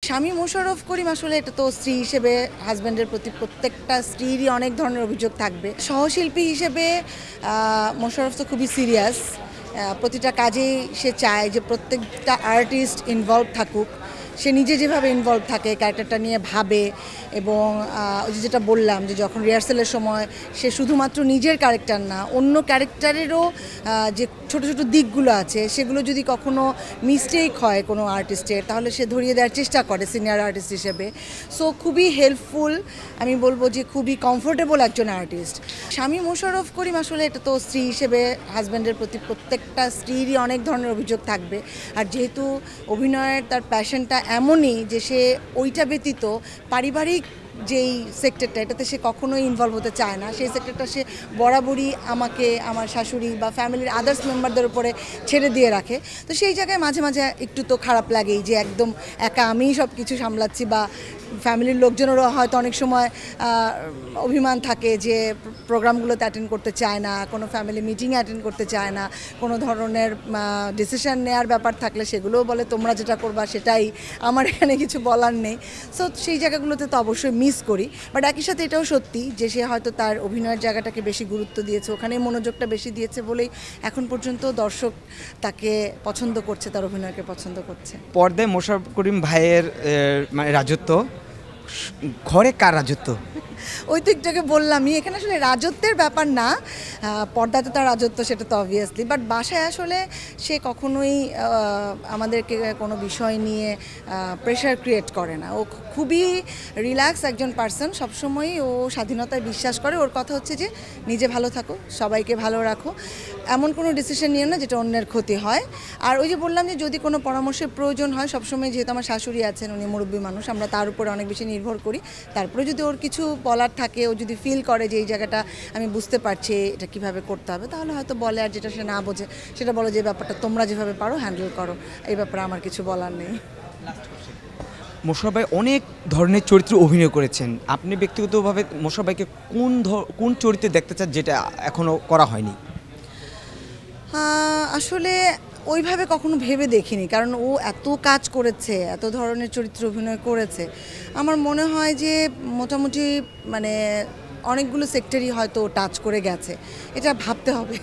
স্বামী মোশাররফ করিম আসলে এটা তো স্ত্রী হিসেবে হাজব্যান্ডের প্রতি প্রত্যেকটা স্ত্রীরই অনেক ধরনের অভিযোগ থাকবে। সহশিল্পী হিসেবে মোশাররফ তো খুবই সিরিয়াস, প্রতিটা কাজেই সে চায় যে প্রত্যেকটা আর্টিস্ট ইনভলভ থাকুক। সে নিজে যেভাবে ইনভলভ থাকে ক্যারেক্টারটা নিয়ে ভাবে, এবং ওই যেটা বললাম যে যখন রিহার্সালের সময় সে শুধুমাত্র নিজের ক্যারেক্টার না, অন্য ক্যারেক্টারেরও যে ছোট ছোট দিকগুলো আছে সেগুলো যদি কখনো মিস্টেক হয় কোনো আর্টিস্টের, তাহলে সে ধরিয়ে দেওয়ার চেষ্টা করে সিনিয়র আর্টিস্ট হিসেবে। সো খুবই হেল্পফুল, আমি বলবো যে খুবই কমফোর্টেবল একজন আর্টিস্ট। স্বামী মোশাররফ করিম আসলে এটা তো স্ত্রী হিসেবে হাজব্যান্ডের প্রতি প্রত্যেকটা স্ত্রীরই অনেক ধরনের অভিযোগ থাকবে। আর যেহেতু অভিনয়ের তার প্যাশনটা এমনই যে সে ওইটা ব্যতীত পারিবারিক যেই সেক্টরটা, এটাতে সে কখনোই ইনভলভ হতে চায় না। সেই সেক্টরটা সে বরাবরই আমাকে, আমার শাশুড়ি বা ফ্যামিলির আদার্স মেম্বারদের উপরে ছেড়ে দিয়ে রাখে। তো সেই জায়গায় মাঝে মাঝে একটু তো খারাপ লাগেই যে একদম একা আমিই সব কিছু সামলাচ্ছি, বা ফ্যামিলির লোকজনেরও হয়তো অনেক সময় অভিমান থাকে যে প্রোগ্রামগুলোতে অ্যাটেন্ড করতে চায় না, কোনো ফ্যামিলি মিটিংয়ে অ্যাটেন্ড করতে চায় না, কোনো ধরনের ডিসিশন নেওয়ার ব্যাপার থাকলে সেগুলোও বলে তোমরা যেটা করবা সেটাই, আমার এখানে কিছু বলার নেই। সো সেই জায়গাগুলোতে তো অবশ্যই মিস করি, বাট একই সাথে এটাও সত্যি যে সে হয়তো তার অভিনয়ের জায়গাটাকে বেশি গুরুত্ব দিয়েছে, ওখানে মনোযোগটা বেশি দিয়েছে বলেই এখন পর্যন্ত দর্শক তাকে পছন্দ করছে, তার অভিনয়কে পছন্দ করছে। পর্দায় মোশাররফ করিম ভাইয়ের মানে রাজত্ব, ঘরে কার রাজত্ব? ওই তো একটু আগে বললামই, এখানে আসলে রাজত্বের ব্যাপার না, পর্দাতে তার রাজত্ব সেটা তো অবভিয়াসলি, বাট বাসায় আসলে সে কখনোই আমাদেরকে কোনো বিষয় নিয়ে প্রেশার ক্রিয়েট করে না। ও খুবই রিল্যাক্স একজন পার্সন, সবসময়ই ও স্বাধীনতায় বিশ্বাস করে। ওর কথা হচ্ছে যে নিজে ভালো থাকো, সবাইকে ভালো রাখো, এমন কোনো ডিসিশন নিও না যেটা অন্যের ক্ষতি হয়। আর ওই যে বললাম যে যদি কোনো পরামর্শের প্রয়োজন হয়, সবসময় যেহেতু আমার শাশুড়ি আছেন, উনি মুরব্বী মানুষ, আমরা তার উপরে অনেক বেশি নির্ভর করি। তারপরে যদি ওর কিছু বলার থাকে, ও যদি ফিল করে যে এই জায়গাটা আমি বুঝতে পারছি এটা কিভাবে করতে হবে, তাহলে হয়তো বলে। আর যেটা সে না বোঝে সেটা বলে যে ব্যাপারটা তোমরা যেভাবে পারো হ্যান্ডেল করো, এই ব্যাপারে আমার কিছু বলার নেই। মোশাররফ ভাই অনেক ধরনের চরিত্র অভিনয় করেছেন, আপনি ব্যক্তিগতভাবে মোশাররফ ভাইকে কোন চরিত্রে দেখতে চান যেটা এখনও করা হয়নি? আসলে ওইভাবে কখনো ভেবে দেখিনি, কারণ ও এত কাজ করেছে, এত ধরনের চরিত্র অভিনয় করেছে। আমার মনে হয় যে মোটামুটি মানে অনেকগুলো সেক্টরই হয়তো টাচ করে গেছে, এটা ভাবতে হবে।